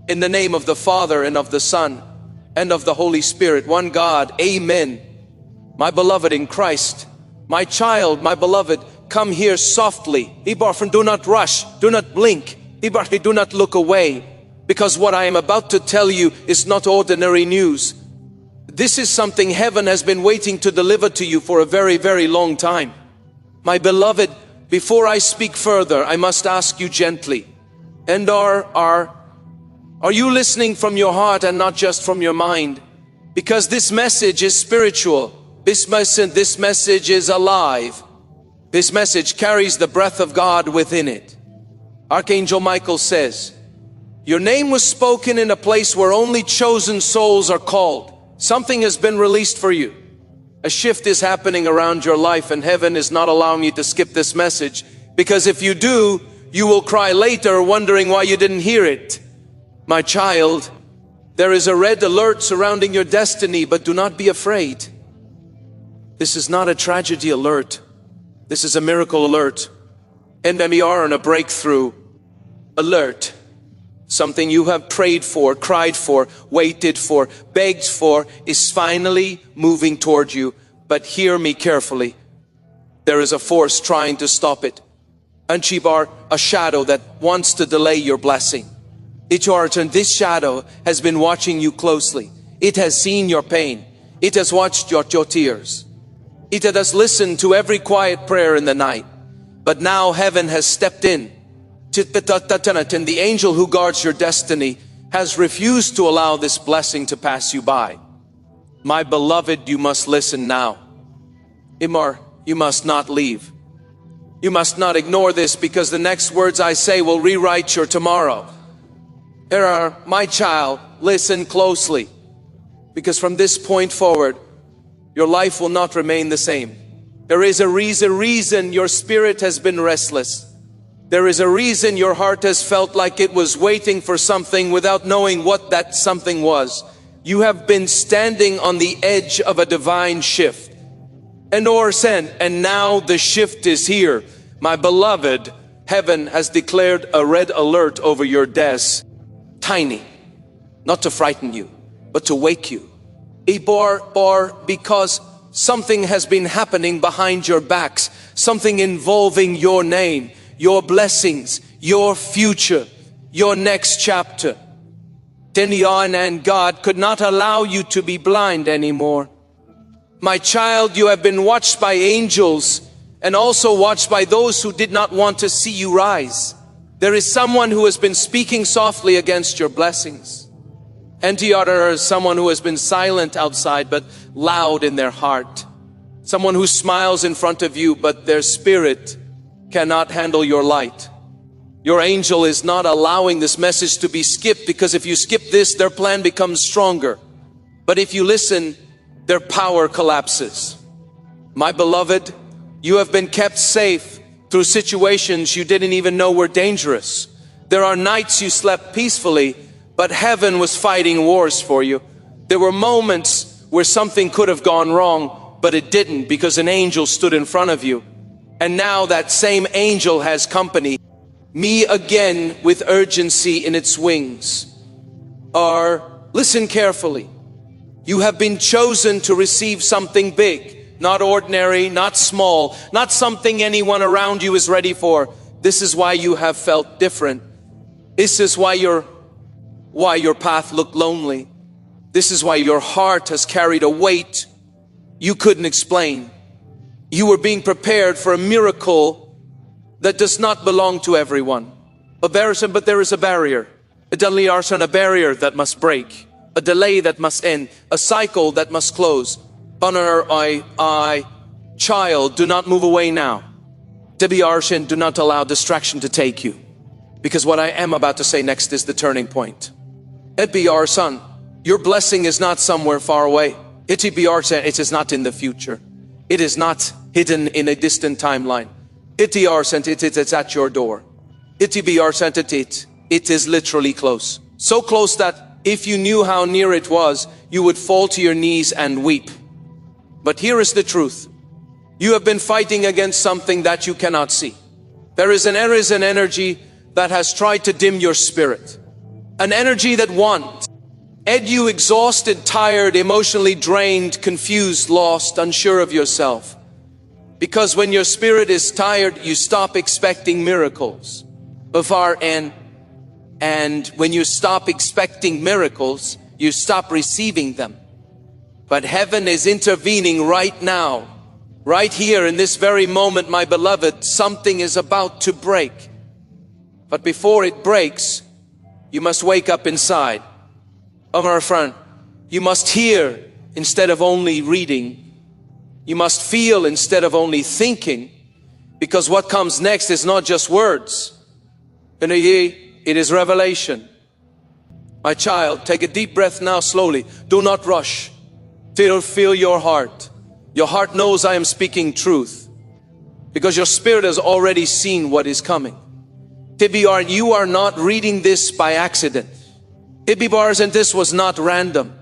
In the name of the Father, and of the Son, and of the Holy Spirit, one God, amen. My beloved in Christ, my child, my beloved, come here softly. Do not rush, do not blink, do not look away, because what I am about to tell you is not ordinary news. This is something heaven has been waiting to deliver to you for a very, very long time. My beloved, before I speak further, I must ask you gently, and are you listening from your heart and not just from your mind? Because this message is spiritual. This message is alive. This message carries the breath of God within it. Archangel Michael says, your name was spoken in a place where only chosen souls are called. Something has been released for you. A shift is happening around your life, and heaven is not allowing you to skip this message, because if you do, you will cry later wondering why you didn't hear it. My child, there is a red alert surrounding your destiny, but do not be afraid. This is not a tragedy alert. This is a miracle alert. And we are on a breakthrough alert. Something you have prayed for, cried for, waited for, begged for is finally moving toward you. But hear me carefully. There is a force trying to stop it. Anchibar, a shadow that wants to delay your blessing. And this shadow has been watching you closely. It has seen your pain. It has watched your tears. It has listened to every quiet prayer in the night. But now heaven has stepped in. And the angel who guards your destiny has refused to allow this blessing to pass you by. My beloved, you must listen now. Imar, you must not leave. You must not ignore this, because the next words I say will rewrite your tomorrow. My child, listen closely, because from this point forward, your life will not remain the same. There is a reason your spirit has been restless. There is a reason your heart has felt like it was waiting for something without knowing what that something was. You have been standing on the edge of a divine shift. And now the shift is here. My beloved, heaven has declared a red alert over your desk. Tiny, not to frighten you, but to wake you. Because something has been happening behind your backs. Something involving your name, your blessings, your future, your next chapter. And God could not allow you to be blind anymore. My child, you have been watched by angels, and also watched by those who did not want to see you rise. There is someone who has been speaking softly against your blessings. And there is someone who has been silent outside but loud in their heart. Someone who smiles in front of you, but their spirit cannot handle your light. Your angel is not allowing this message to be skipped, because if you skip this, their plan becomes stronger. But if you listen, their power collapses. My beloved, you have been kept safe through situations you didn't even know were dangerous. There are nights you slept peacefully, but heaven was fighting wars for you. There were moments where something could have gone wrong, but it didn't, because an angel stood in front of you. And now that same angel has company. Me again with urgency in its wings. Listen carefully. You have been chosen to receive something big, not ordinary, not small, not something anyone around you is ready for. This is why you have felt different. This is why your path looked lonely. This is why your heart has carried a weight you couldn't explain. You were being prepared for a miracle that does not belong to everyone. But there is a barrier. A barrier that must break. A delay that must end. A cycle that must close. Child, do not move away now. Do not allow distraction to take you. Because what I am about to say next is the turning point. Son, your blessing is not somewhere far away. It is not in the future. It is not hidden in a distant timeline. It is at your door. It is literally close. So close that if you knew how near it was, you would fall to your knees and weep. But here is the truth. You have been fighting against something that you cannot see. There is an energy that has tried to dim your spirit. An energy that wants. Ed, you exhausted, tired, emotionally drained, confused, lost, unsure of yourself. Because when your spirit is tired, you stop expecting miracles. Before and when you stop expecting miracles, you stop receiving them. But heaven is intervening right now. Right here in this very moment, my beloved, something is about to break. But before it breaks, you must wake up inside. Oh, my friend, you must hear instead of only reading. You must feel instead of only thinking. Because what comes next is not just words. It is revelation. My child, take a deep breath now slowly. Do not rush. Feel your heart. Your heart knows I am speaking truth. Because your spirit has already seen what is coming. TBR, you are not reading this by accident. TBRs, and this was not random.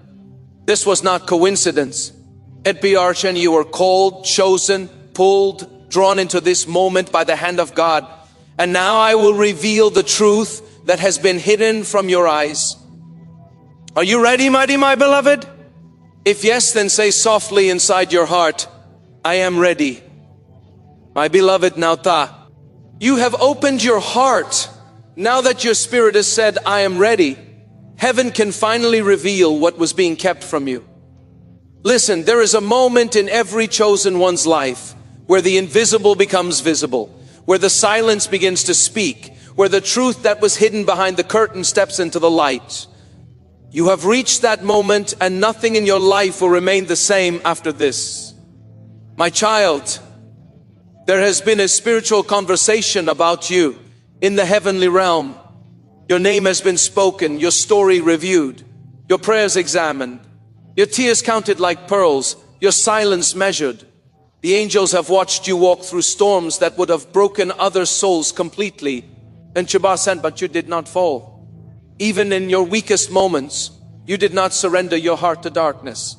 This was not coincidence. TBRs, and you were called, chosen, pulled, drawn into this moment by the hand of God. And now I will reveal the truth that has been hidden from your eyes. Are you ready, my beloved? If yes, then say softly inside your heart, I am ready. My beloved Nauta, you have opened your heart. Now that your spirit has said, I am ready, heaven can finally reveal what was being kept from you. Listen, there is a moment in every chosen one's life where the invisible becomes visible, where the silence begins to speak, where the truth that was hidden behind the curtain steps into the light. You have reached that moment, and nothing in your life will remain the same after this. My child, there has been a spiritual conversation about you in the heavenly realm. Your name has been spoken, your story reviewed, your prayers examined, your tears counted like pearls, your silence measured. The angels have watched you walk through storms that would have broken other souls completely. And Chibasan, but you did not fall. Even in your weakest moments, you did not surrender your heart to darkness.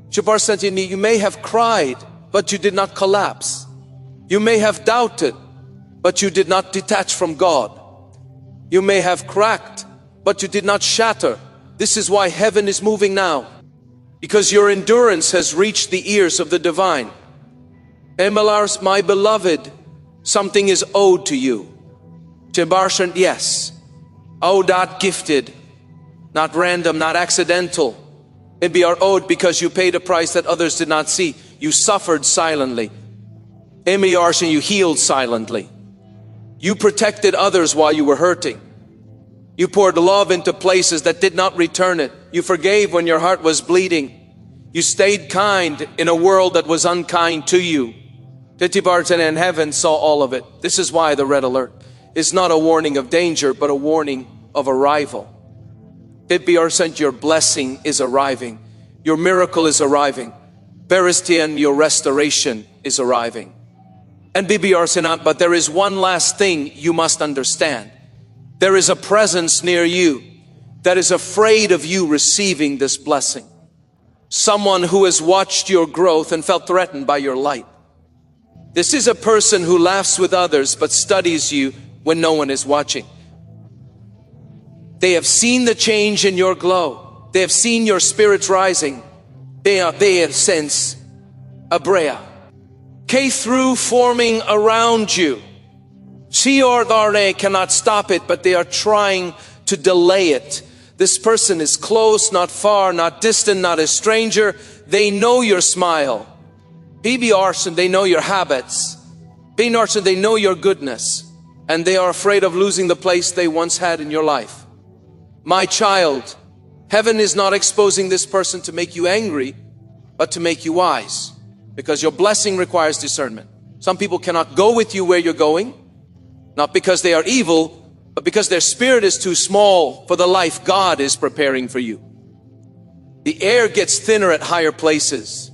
Chibasan, you may have cried, but you did not collapse. You may have doubted, but you did not detach from God. You may have cracked, but you did not shatter. This is why heaven is moving now. Because your endurance has reached the ears of the divine. Emelars, my beloved, something is owed to you. Tibarshan, yes. Owed, not gifted, not random, not accidental. It be owed because you paid a price that others did not see. You suffered silently. Emiyarshan, you healed silently. You protected others while you were hurting. You poured love into places that did not return it. You forgave when your heart was bleeding. You stayed kind in a world that was unkind to you. Titibartan and heaven saw all of it. This is why the red alert is not a warning of danger, but a warning of arrival. Titibartan, your blessing is arriving. Your miracle is arriving. Beristian, your restoration is arriving. And Bibiarsinat, but there is one last thing you must understand. There is a presence near you that is afraid of you receiving this blessing. Someone who has watched your growth and felt threatened by your light. This is a person who laughs with others but studies you when no one is watching. They have seen the change in your glow. They have seen your spirit rising. They have sense a brea. K through forming around you. They cannot stop it, but they are trying to delay it. This person is close, not far, not distant, not a stranger. They know your smile. PB Arson, they know your habits. PB Arson, they know your goodness. And they are afraid of losing the place they once had in your life. My child, heaven is not exposing this person to make you angry, but to make you wise. Because your blessing requires discernment. Some people cannot go with you where you're going. Not because they are evil, but because their spirit is too small for the life God is preparing for you. The air gets thinner at higher places.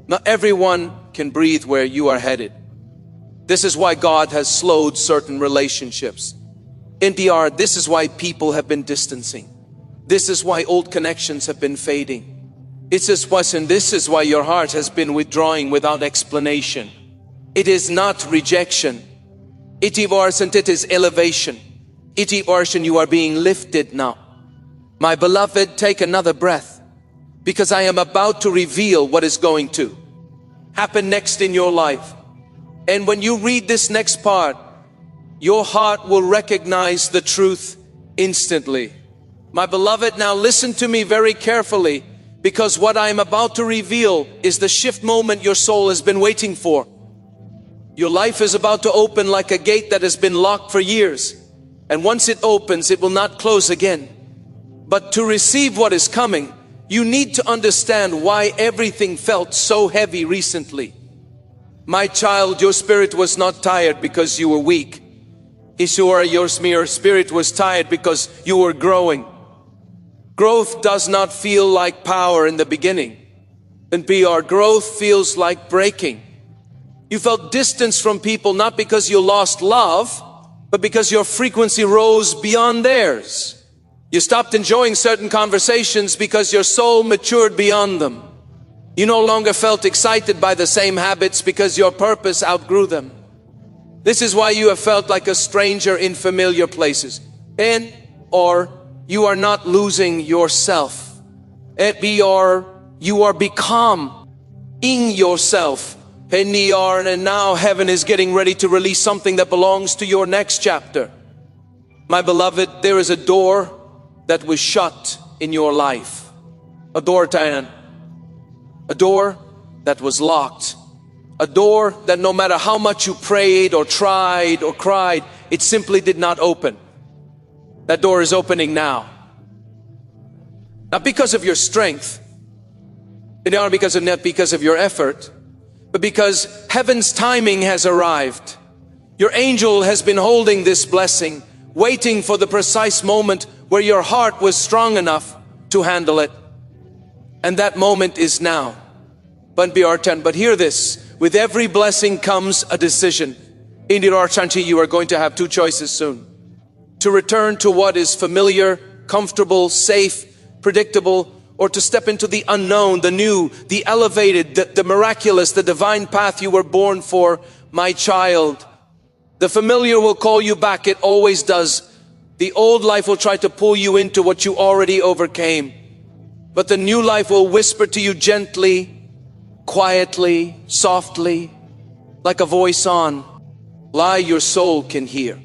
Not everyone can breathe where you are headed. This is why God has slowed certain relationships. NPR, this is why people have been distancing. This is why old connections have been fading. This is why your heart has been withdrawing without explanation. It is not rejection. It is elevation. You are being lifted now. My beloved, take another breath, because I am about to reveal what is going to happen next in your life. And when you read this next part, your heart will recognize the truth instantly. My beloved, now listen to me very carefully, because what I am about to reveal is the shift moment your soul has been waiting for. Your life is about to open like a gate that has been locked for years. And once it opens, it will not close again. But to receive what is coming, you need to understand why everything felt so heavy recently. My child, your spirit was not tired because you were weak. Isura, your spirit was tired because you were growing. Growth does not feel like power in the beginning. And BR, growth feels like breaking. You felt distance from people not because you lost love, but because your frequency rose beyond theirs. You stopped enjoying certain conversations because your soul matured beyond them. You no longer felt excited by the same habits because your purpose outgrew them. This is why you have felt like a stranger in familiar places. Or you are not losing yourself. You are becoming yourself. And now heaven is getting ready to release something that belongs to your next chapter. My beloved, there is a door that was shut in your life. A door, Tayan. A door that was locked. A door that no matter how much you prayed or tried or cried, it simply did not open. That door is opening now. Not because of your strength, not because of your effort, but because heaven's timing has arrived. Your angel has been holding this blessing, waiting for the precise moment where your heart was strong enough to handle it. And that moment is now. But hear this, with every blessing comes a decision. Indeed, Archangel, you are going to have two choices soon. To return to what is familiar, comfortable, safe, predictable, or to step into the unknown, the new, the elevated, the miraculous, the divine path you were born for, my child. The familiar will call you back, it always does. The old life will try to pull you into what you already overcame. But the new life will whisper to you gently, quietly, softly, like a voice on. Lie your soul can hear.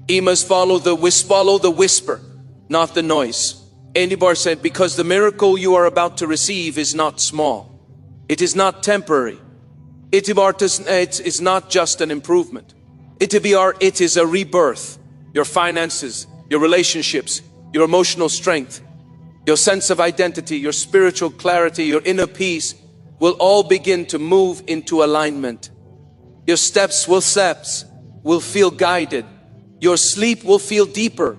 He must follow the whisper, not the noise. Andibar said, because the miracle you are about to receive is not small. It is not temporary. It is not just an improvement. It is a rebirth. Your finances, your relationships, your emotional strength, your sense of identity, your spiritual clarity, your inner peace will all begin to move into alignment. Your steps will feel guided. Your sleep will feel deeper.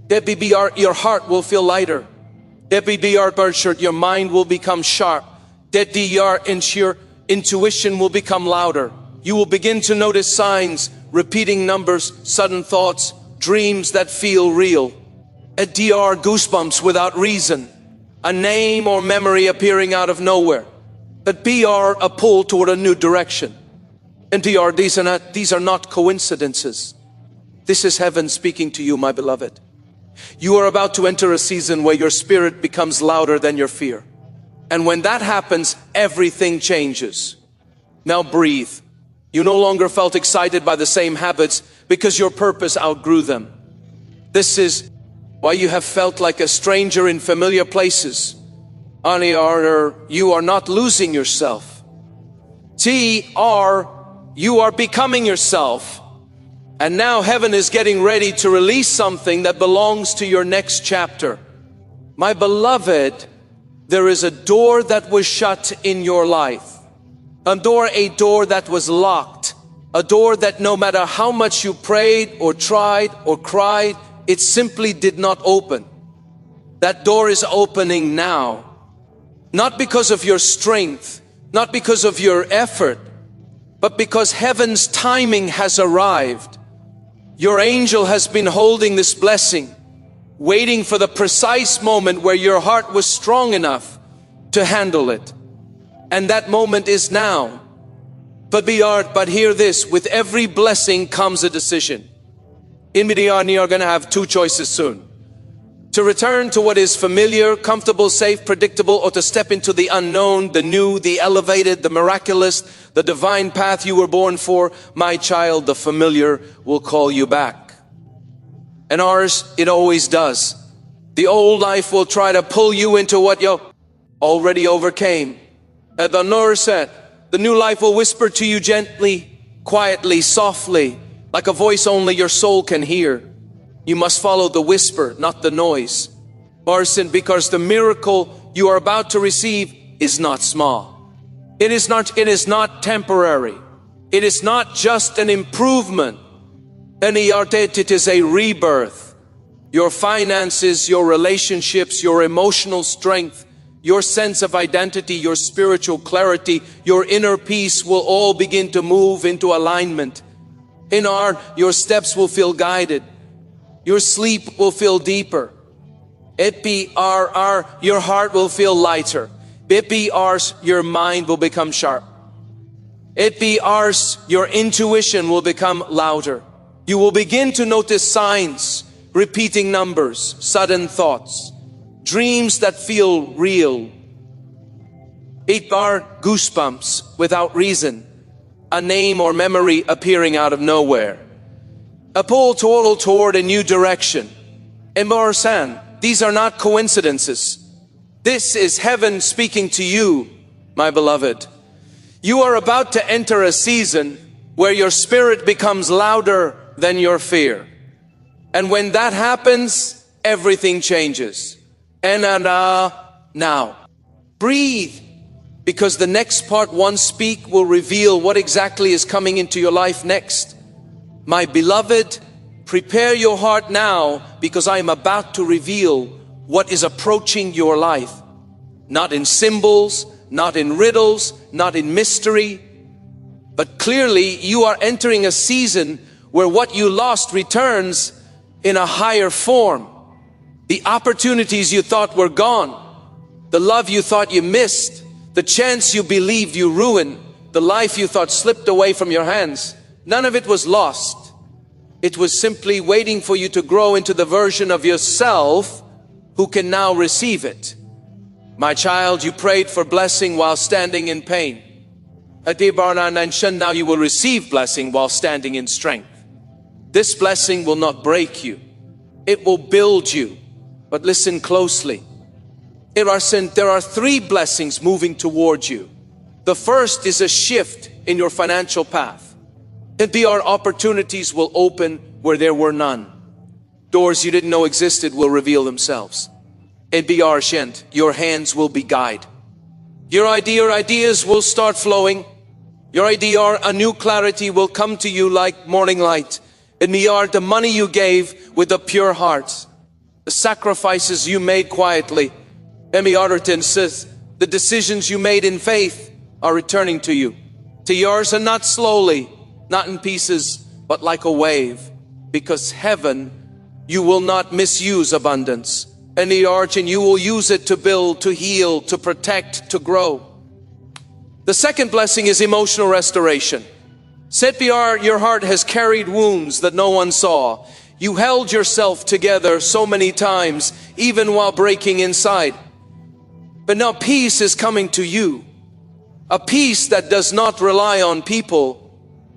Your heart will feel lighter. Your mind will become sharp. Your intuition will become louder. You will begin to notice signs, repeating numbers, sudden thoughts, dreams that feel real. Goosebumps without reason. A name or memory appearing out of nowhere. A pull toward a new direction. And these are not coincidences. This is heaven speaking to you, my beloved. You are about to enter a season where your spirit becomes louder than your fear. And when that happens, everything changes. Now breathe. You no longer felt excited by the same habits because your purpose outgrew them. This is why you have felt like a stranger in familiar places. You are not losing yourself. You are becoming yourself. And now heaven is getting ready to release something that belongs to your next chapter. My beloved, there is a door that was shut in your life. A door that was locked. A door that no matter how much you prayed or tried or cried, it simply did not open. That door is opening now. Not because of your strength, not because of your effort, but because heaven's timing has arrived. Your angel has been holding this blessing, waiting for the precise moment where your heart was strong enough to handle it. And that moment is now. But hear this, with every blessing comes a decision. In Midian, you are going to have two choices soon. To return to what is familiar, comfortable, safe, predictable, or to step into the unknown, the new, the elevated, the miraculous, the divine path you were born for, my child, the familiar will call you back. And ours, it always does. The old life will try to pull you into what you already overcame. And the Nur said, the new life will whisper to you gently, quietly, softly, like a voice only your soul can hear. You must follow the whisper, not the noise. Marcin, because the miracle you are about to receive is not small. It is not temporary. It is not just an improvement. It is a rebirth. Your finances, your relationships, your emotional strength, your sense of identity, your spiritual clarity, your inner peace will all begin to move into alignment. Your steps will feel guided. Your sleep will feel deeper. Your heart will feel lighter. Your mind will become sharp. Your intuition will become louder. You will begin to notice signs, repeating numbers, sudden thoughts, dreams that feel real. Goosebumps without reason, a name or memory appearing out of nowhere. A pull toward a new direction. And Marcin, these are not coincidences. This is heaven speaking to you, my beloved. You are about to enter a season where your spirit becomes louder than your fear. And when that happens, everything changes. And now, breathe, because the next part, one speak, will reveal what exactly is coming into your life next. My beloved, prepare your heart now, because I am about to reveal what is approaching your life. Not in symbols, not in riddles, not in mystery, but clearly you are entering a season where what you lost returns in a higher form. The opportunities you thought were gone, the love you thought you missed, the chance you believed you ruined, the life you thought slipped away from your hands, none of it was lost. It was simply waiting for you to grow into the version of yourself who can now receive it. My child, you prayed for blessing while standing in pain. Now you will receive blessing while standing in strength. This blessing will not break you. It will build you. But listen closely. There are three blessings moving towards you. The first is a shift in your financial path. Opportunities will open where there were none. Doors you didn't know existed will reveal themselves. Your hands will be guided. Your ideas will start flowing. A new clarity will come to you like morning light. The money you gave with a pure heart, the sacrifices you made quietly, the decisions you made in faith are returning to you. To yours, and not slowly, not in pieces, but like a wave. Because heaven, you will not misuse abundance. And you will use it to build, to heal, to protect, to grow. The second blessing is emotional restoration. Your heart has carried wounds that no one saw. You held yourself together so many times, even while breaking inside. But now peace is coming to you. A peace that does not rely on people.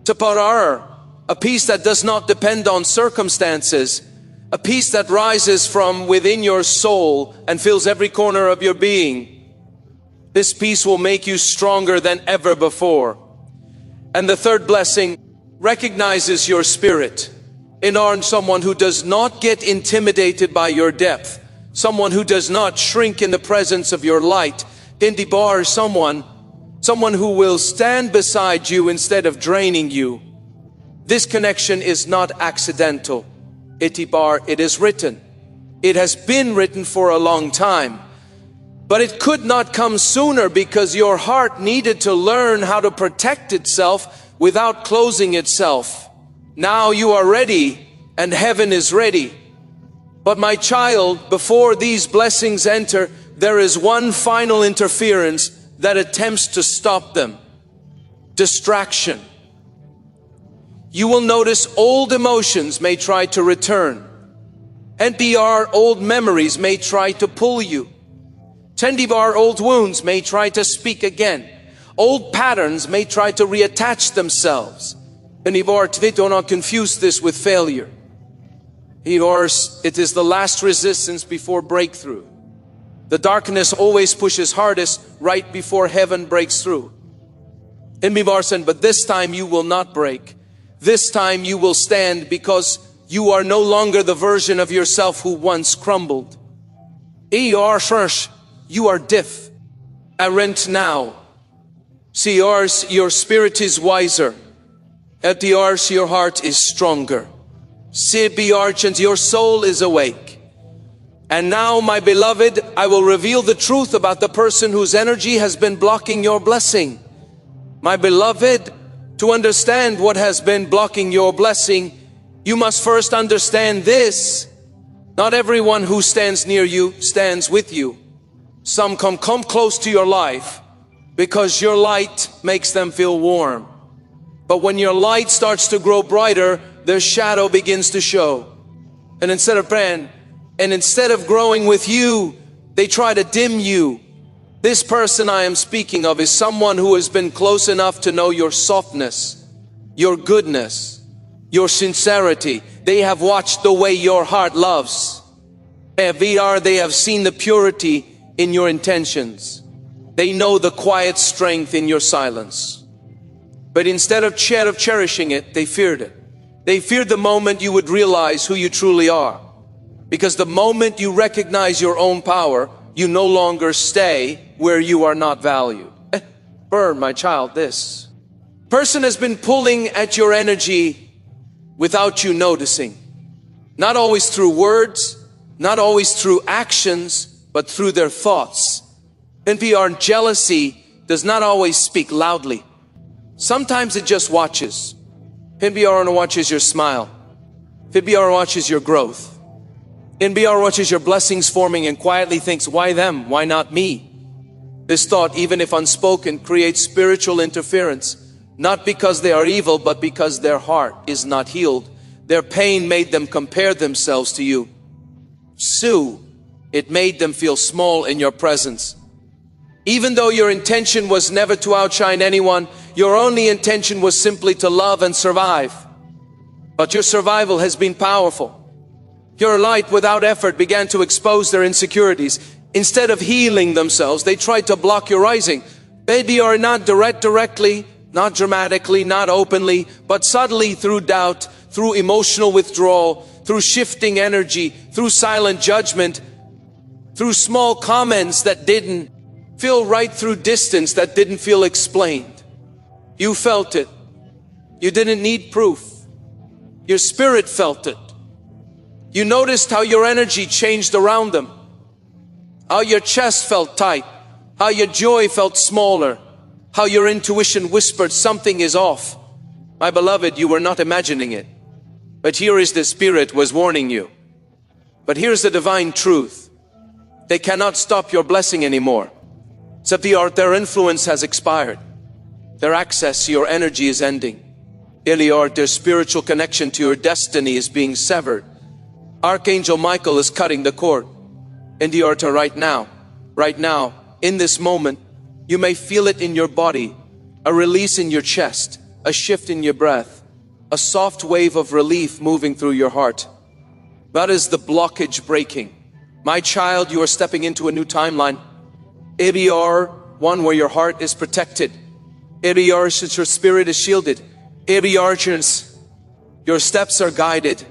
A peace that does not depend on circumstances. A peace that rises from within your soul and fills every corner of your being. This peace will make you stronger than ever before. And the third blessing recognizes your spirit. Someone who does not get intimidated by your depth. Someone who does not shrink in the presence of your light. Someone who will stand beside you instead of draining you. This connection is not accidental. It is written. It has been written for a long time. But it could not come sooner because your heart needed to learn how to protect itself without closing itself. Now you are ready and heaven is ready. But my child, before these blessings enter, there is one final interference that attempts to stop them. Distraction. You will notice old emotions may try to return. NPR old memories may try to pull you. Tendivar old wounds may try to speak again. Old patterns may try to reattach themselves. And do not confuse this with failure. It is the last resistance before breakthrough. The darkness always pushes hardest right before heaven breaks through. And said, but this time you will not break. This time you will stand, because you are no longer the version of yourself who once crumbled. You are diff. Arent now. Your spirit is wiser. Your heart is stronger. Your soul is awake. And now, my beloved, I will reveal the truth about the person whose energy has been blocking your blessing. My beloved, to understand what has been blocking your blessing, you must first understand this. Not everyone who stands near you stands with you. Some come close to your life because your light makes them feel warm. But when your light starts to grow brighter, their shadow begins to show. And instead of growing with you, they try to dim you. This person I am speaking of is someone who has been close enough to know your softness, your goodness, your sincerity. They have watched the way your heart loves. They have seen the purity in your intentions. They know the quiet strength in your silence. But instead of cherishing it, they feared it. They feared the moment you would realize who you truly are. Because the moment you recognize your own power, you no longer stay where you are not valued. Burn, my child, this. Person has been pulling at your energy without you noticing. Not always through words, not always through actions, but through their thoughts. NPR jealousy does not always speak loudly. Sometimes it just watches. NPR watches your smile. NPR watches your growth. NPR watches your blessings forming and quietly thinks, why them? Why not me? This thought, even if unspoken, creates spiritual interference. Not because they are evil, but because their heart is not healed. Their pain made them compare themselves to you. It made them feel small in your presence. Even though your intention was never to outshine anyone, your only intention was simply to love and survive. But your survival has been powerful. Your light without effort began to expose their insecurities. Instead of healing themselves, they tried to block your rising. Maybe you're not directly, not dramatically, not openly, but subtly through doubt, through emotional withdrawal, through shifting energy, through silent judgment, through small comments that didn't feel right, through distance that didn't feel explained. You felt it. You didn't need proof. Your spirit felt it. You noticed how your energy changed around them. How your chest felt tight. How your joy felt smaller. How your intuition whispered something is off. My beloved, you were not imagining it. But here is the Spirit was warning you. But here's the divine truth. They cannot stop your blessing anymore. Their influence has expired. Their access to your energy is ending. Their spiritual connection to your destiny is being severed. Archangel Michael is cutting the cord. And right now, in this moment, you may feel it in your body, a release in your chest, a shift in your breath, a soft wave of relief moving through your heart. That is the blockage breaking. My child, you are stepping into a new timeline. ABR, one where your heart is protected. ABR, since your spirit is shielded. ABR, your steps are guided.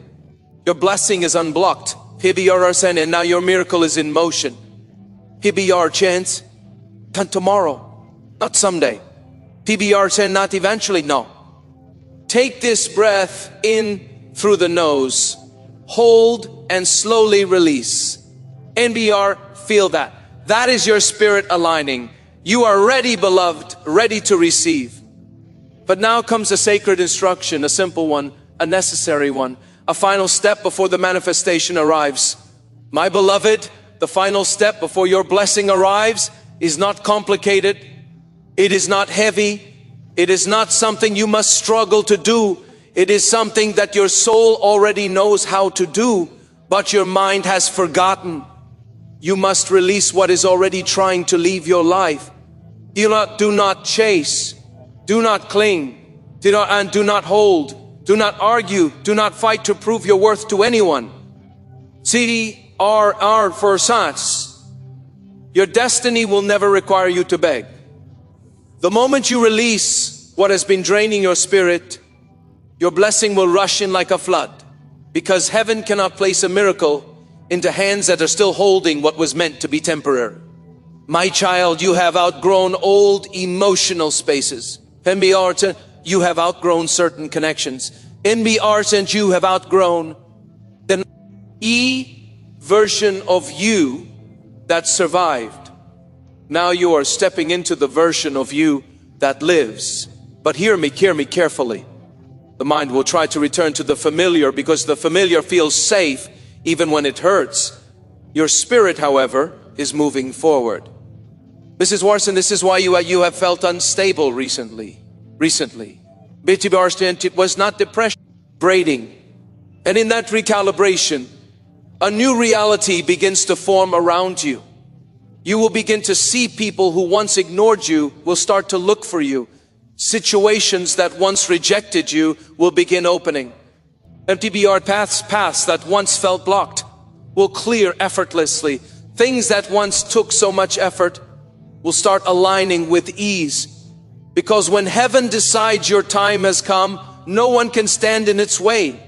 Your blessing is unblocked. And now your miracle is in motion. PBR chance, tomorrow, not someday. PBR chance, not eventually, no. Take this breath in through the nose. Hold and slowly release. NBR, feel that. That is your spirit aligning. You are ready, beloved, ready to receive. But now comes a sacred instruction, a simple one, a necessary one. A final step before the manifestation arrives. My beloved, the final step before your blessing arrives is not complicated. It is not heavy. It is not something you must struggle to do. It is something that your soul already knows how to do. but your mind has forgotten. You must release what is already trying to leave your life. Do not chase, do not cling, do not hold, do not argue, do not fight to prove your worth to anyone. CR for science. Your destiny will never require you to beg. The moment you release what has been draining your spirit, your blessing will rush in like a flood, because heaven cannot place a miracle into hands that are still holding what was meant to be temporary. My child, you have outgrown old emotional spaces. You have outgrown certain connections. And you have outgrown the version of you that survived. Now you are stepping into the version of you that lives. But hear me carefully. The mind will try to return to the familiar because the familiar feels safe even when it hurts. Your spirit, however, is moving forward. Mrs. Warson, this is why you have felt unstable recently. It was not depression, braiding. And in that recalibration, a new reality begins to form around you. You will begin to see people who once ignored you will start to look for you. Situations that once rejected you will begin opening. MTBR paths that once felt blocked will clear effortlessly. Things that once took so much effort will start aligning with ease. Because when heaven decides your time has come, no one can stand in its way.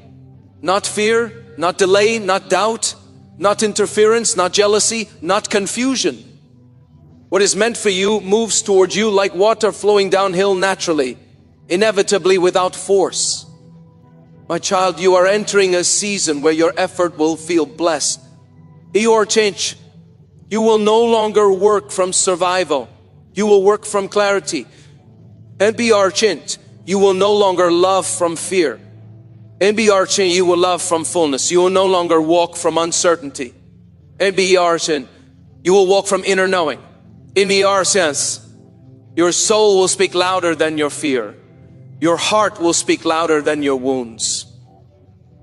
Not fear, not delay, not doubt, not interference, not jealousy, not confusion. What is meant for you moves towards you like water flowing downhill naturally, inevitably without force. My child, you are entering a season where your effort will feel blessed. Your change. You will no longer work from survival. You will work from clarity. And be archant. You will no longer love from fear. And be archant. You will love from fullness. You will no longer walk from uncertainty. And be archant. You will walk from inner knowing. In the R sense, your soul will speak louder than your fear. Your heart will speak louder than your wounds.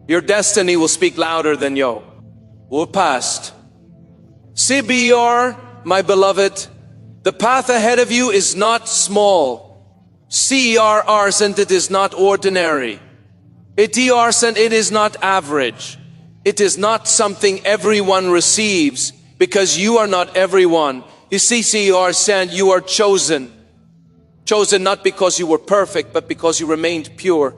Your destiny will speak louder than your past. CBR, my beloved, the path ahead of you is not small. CERR sent it is not ordinary. ATR sent it is not average. It is not something everyone receives, because you are not everyone. You see, CER sent, you are chosen. Chosen not because you were perfect, but because you remained pure.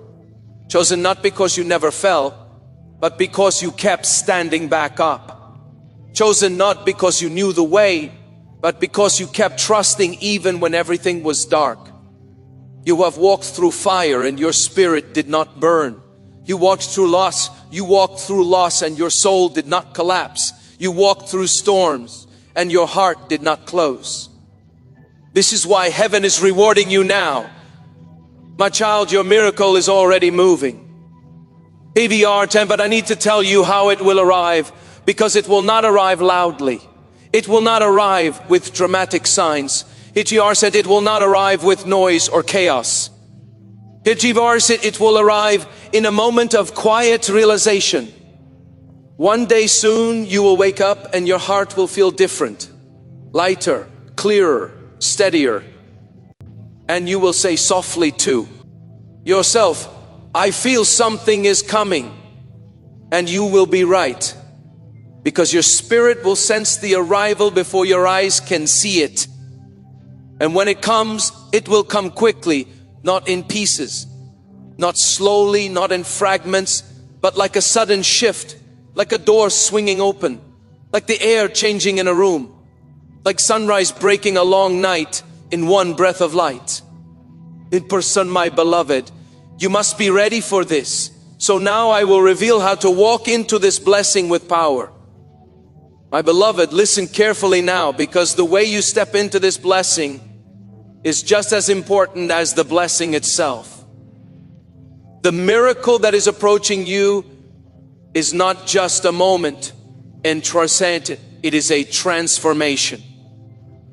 Chosen not because you never fell, but because you kept standing back up. Chosen not because you knew the way, but because you kept trusting even when everything was dark. You have walked through fire and your spirit did not burn. You walked through loss. You walked through loss and your soul did not collapse. You walked through storms and your heart did not close. This is why heaven is rewarding you now. My child, your miracle is already moving. PVR 10, but I need to tell you how it will arrive, because it will not arrive loudly. It will not arrive with dramatic signs. HGR said it will not arrive with noise or chaos. HGR said it will arrive in a moment of quiet realization. One day soon you will wake up and your heart will feel different, lighter, clearer, steadier. And you will say softly to yourself, I feel something is coming. And you will be right, because your spirit will sense the arrival before your eyes can see it. And when it comes, it will come quickly, not in pieces, not slowly, not in fragments, but like a sudden shift, like a door swinging open, like the air changing in a room, like sunrise breaking a long night in one breath of light. In person, my beloved, you must be ready for this. So now I will reveal how to walk into this blessing with power. My beloved, listen carefully now, because the way you step into this blessing is just as important as the blessing itself. The miracle that is approaching you is not just a moment and transcendent, it is a transformation.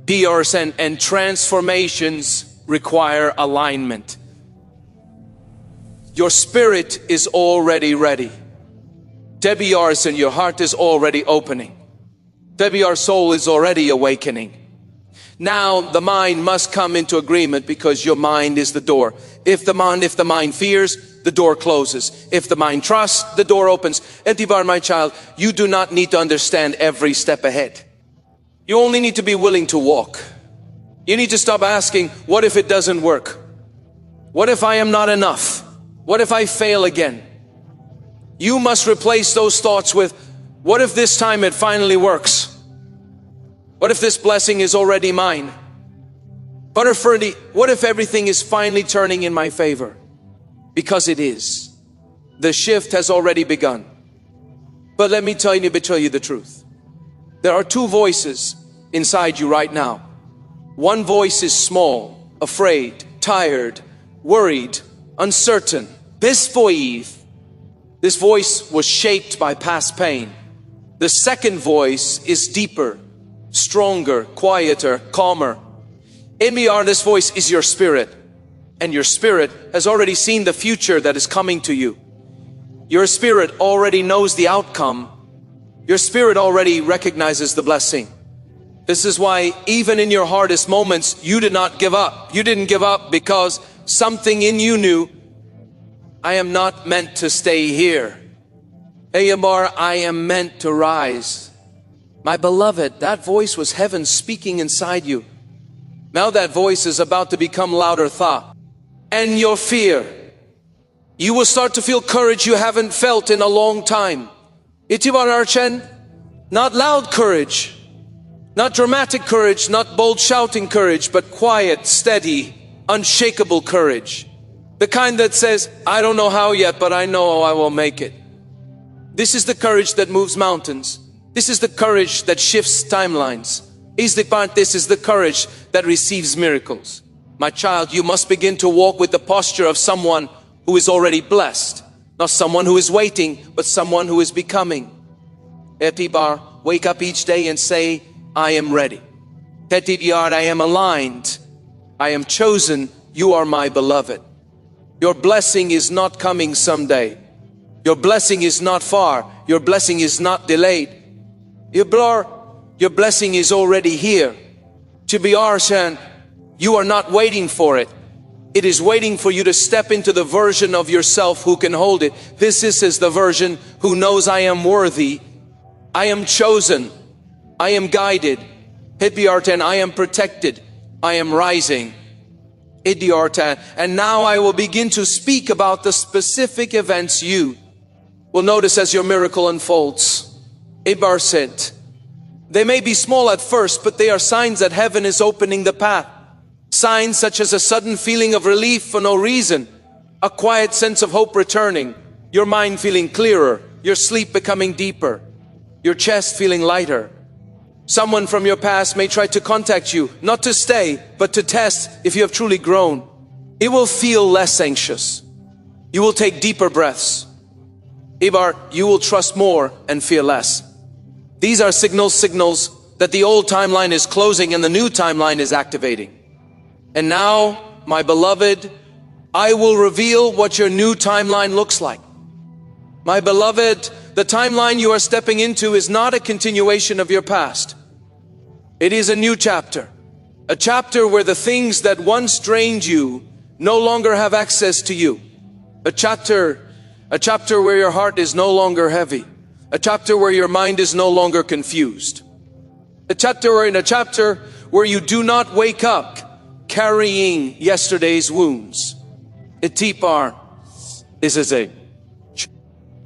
PRS and transformations require alignment. Your spirit is already ready. Debbie Arson, your heart is already opening. Debbie, our soul is already awakening. Now the mind must come into agreement, because your mind is the door. If the mind fears, the door closes. If the mind trusts, the door opens. Etibar, my child, you do not need to understand every step ahead. You only need to be willing to walk. You need to stop asking, what if it doesn't work? What if I am not enough? What if I fail again? You must replace those thoughts with, what if this time it finally works? What if this blessing is already mine? What if everything is finally turning in my favor? Because it is. The shift has already begun. But let me tell you the truth. There are two voices inside you right now. One voice is small, afraid, tired, worried, uncertain. This voice was shaped by past pain. The second voice is deeper, stronger, quieter, calmer. Emiar, this voice is your spirit. And your spirit has already seen the future that is coming to you. Your spirit already knows the outcome. Your spirit already recognizes the blessing. This is why even in your hardest moments, you did not give up. You didn't give up because something in you knew, I am not meant to stay here. Emiar, I am meant to rise. My beloved, that voice was heaven speaking inside you. Now that voice is about to become louder thought. And your fear. You will start to feel courage you haven't felt in a long time. Itibar Archen, not loud courage, not dramatic courage, not bold shouting courage, but quiet, steady, unshakable courage. The kind that says, I don't know how yet, but I know I will make it. This is the courage that moves mountains. This is the courage that shifts timelines. This is the courage that receives miracles. My child, you must begin to walk with the posture of someone who is already blessed. Not someone who is waiting, but someone who is becoming. Etibar, wake up each day and say, I am ready. Tetidyar, I am aligned. I am chosen. You are my beloved. Your blessing is not coming someday. Your blessing is not far. Your blessing is not delayed. Your blessing is already here. To be Arshan, you are not waiting for it. It is waiting for you to step into the version of yourself who can hold it. This is the version who knows I am worthy. I am chosen. I am guided. Hidbiartan, I am protected. I am rising. Idiartan, and now I will begin to speak about the specific events you will notice as your miracle unfolds. Ibar said, they may be small at first, but they are signs that heaven is opening the path. Signs such as a sudden feeling of relief for no reason, a quiet sense of hope returning, your mind feeling clearer, your sleep becoming deeper, your chest feeling lighter. Someone from your past may try to contact you, not to stay, but to test if you have truly grown. It will feel less anxious. You will take deeper breaths. Ibar, you will trust more and fear less. These are signals that the old timeline is closing and the new timeline is activating. And now, my beloved, I will reveal what your new timeline looks like. My beloved, the timeline you are stepping into is not a continuation of your past. It is a new chapter. A chapter where the things that once drained you no longer have access to you. A chapter where your heart is no longer heavy. A chapter where your mind is no longer confused. A chapter where you do not wake up carrying yesterday's wounds. Itipar, this is a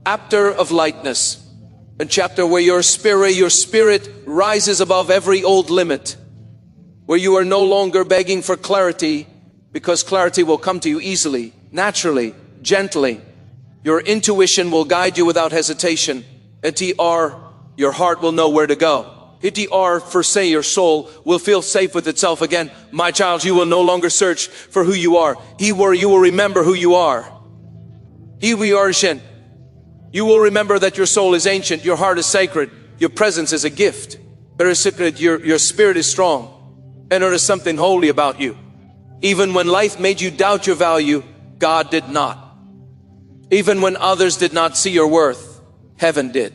chapter of lightness. A chapter where your spirit rises above every old limit. Where you are no longer begging for clarity, because clarity will come to you easily, naturally, gently. Your intuition will guide you without hesitation. Itr, your heart will know where to go. Itr, for say your soul will feel safe with itself again. My child, you will no longer search for who you are. You will remember who you are. You will remember that your soul is ancient, your heart is sacred, your presence is a gift. Very secret, your spirit is strong, and there is something holy about you. Even when life made you doubt your value, God did not. Even when others did not see your worth, Heaven did.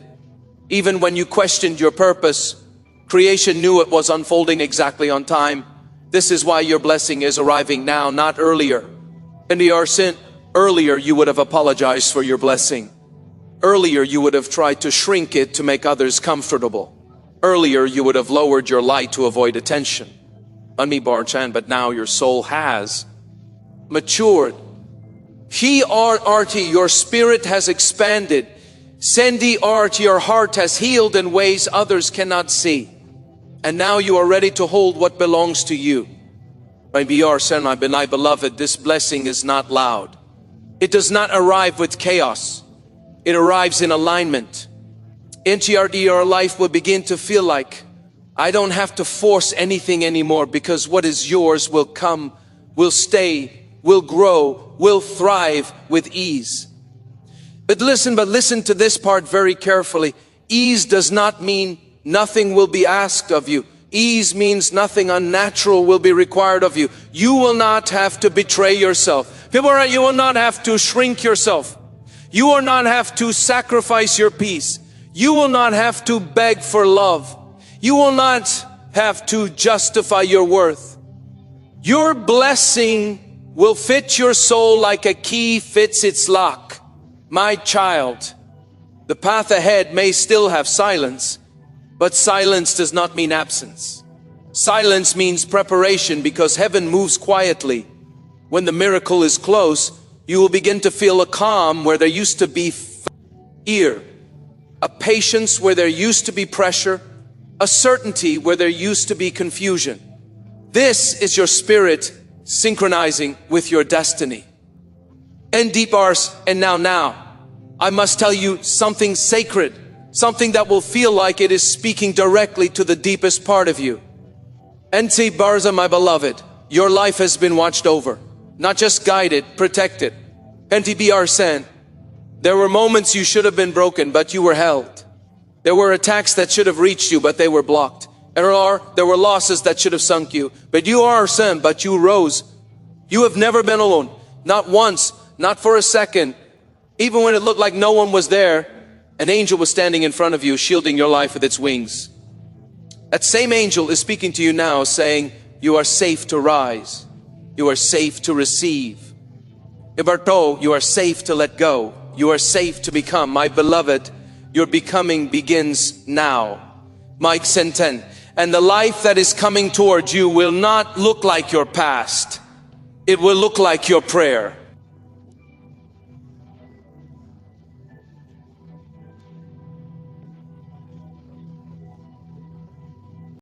Even when you questioned your purpose, creation knew it was unfolding exactly on time. This is why your blessing is arriving now, not earlier. And the sin, earlier you would have apologized for your blessing. Earlier you would have tried to shrink it to make others comfortable. Earlier you would have lowered your light to avoid attention. But now your soul has matured. He arti, your spirit has expanded. Sendi art, your heart has healed in ways others cannot see. And now you are ready to hold what belongs to you. My beloved, this blessing is not loud. It does not arrive with chaos. It arrives in alignment. NTRD, your life will begin to feel like, I don't have to force anything anymore, because what is yours will come, will stay, will grow, will thrive with ease. But listen to this part very carefully. Ease does not mean nothing will be asked of you. Ease means nothing unnatural will be required of you. You will not have to betray yourself. You will not have to shrink yourself. You will not have to sacrifice your peace. You will not have to beg for love. You will not have to justify your worth. Your blessing will fit your soul like a key fits its lock. My child, the path ahead may still have silence, but silence does not mean absence. Silence means preparation, because heaven moves quietly. When the miracle is close, you will begin to feel a calm where there used to be fear, a patience where there used to be pressure, a certainty where there used to be confusion. This is your spirit synchronizing with your destiny. And deep ars, and now, I must tell you something sacred, something that will feel like it is speaking directly to the deepest part of you. NT Barza, my beloved, your life has been watched over, not just guided, protected. NTB Arsen, there were moments you should have been broken, but you were held. There were attacks that should have reached you, but they were blocked. There were losses that should have sunk you, but you are Arsen, but you rose. You have never been alone, not once, not for a second. Even when it looked like no one was there, an angel was standing in front of you, shielding your life with its wings. That same angel is speaking to you now, saying, you are safe to rise. You are safe to receive. Ibarto, you are safe to let go. You are safe to become. My beloved, your becoming begins now. Mike Senten. And the life that is coming towards you will not look like your past. It will look like your prayer.